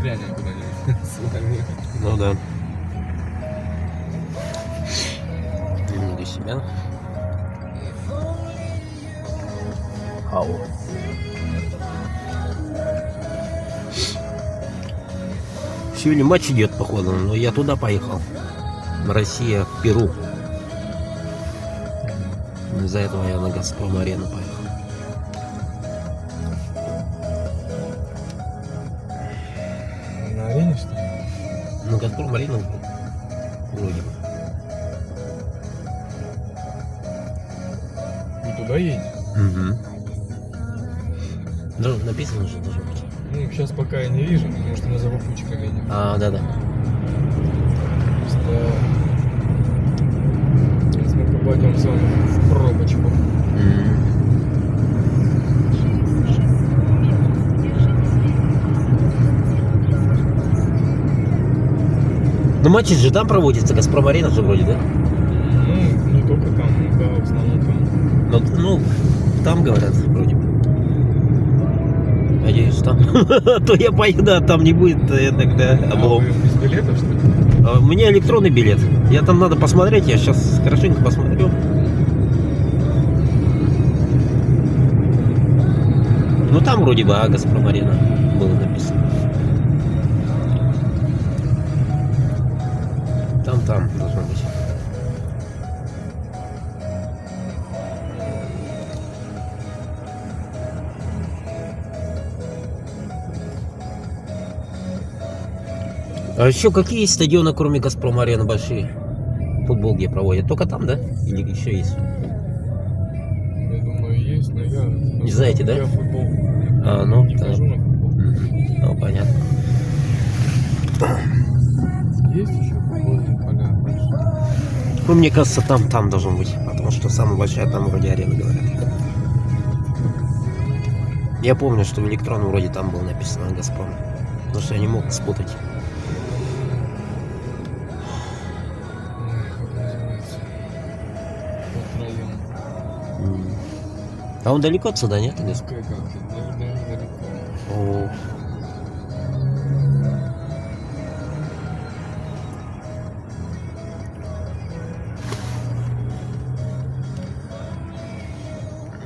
застрянем куда-нибудь с вами. Ну да. Немного себя. Ау. Сегодня матч идет, походу, но я туда поехал. Россия, Перу. Из-за этого я на Газпром-арену поехал. На арене, что ли? На Газпром-арену вроде бы. Вы туда едете? Угу. Да, написано же должно быть. Ну, сейчас пока я не вижу, потому что мы за попутчиками едем. А, да-да. Просто сейчас мы попадем с вами в пробочку. Ну матчи же там проводится, Газпром-арена же вроде, да? Ну, не только там, да, в основном там. Ну, там говорят, вроде бы. Надеюсь, там. То я поеду, а там не будет, то я тогда облом. Вы без билетов, что ли? У меня электронный билет. Я там надо посмотреть, я сейчас хорошенько посмотрю. Ну там вроде бы, Газпром-арена было написано. Там должно быть. А еще какие есть стадионы, кроме Газпром-арены, большие? Футбол где проводят? Только там, да? Или еще есть? Я думаю, есть, но я... Не знаете, да? Я футбол Ну, не да. хожу на футбол. Ну, понятно. Есть еще футбольные поля большие? Ну, мне кажется, там должно быть. Потому что самая большая там вроде арена, говорят. Я помню, что в электронном вроде там было написано Газпром. Потому что я не мог спутать. Ой, как называется? Вот район. А он далеко отсюда, нет? Пускай как-то, далеко. О,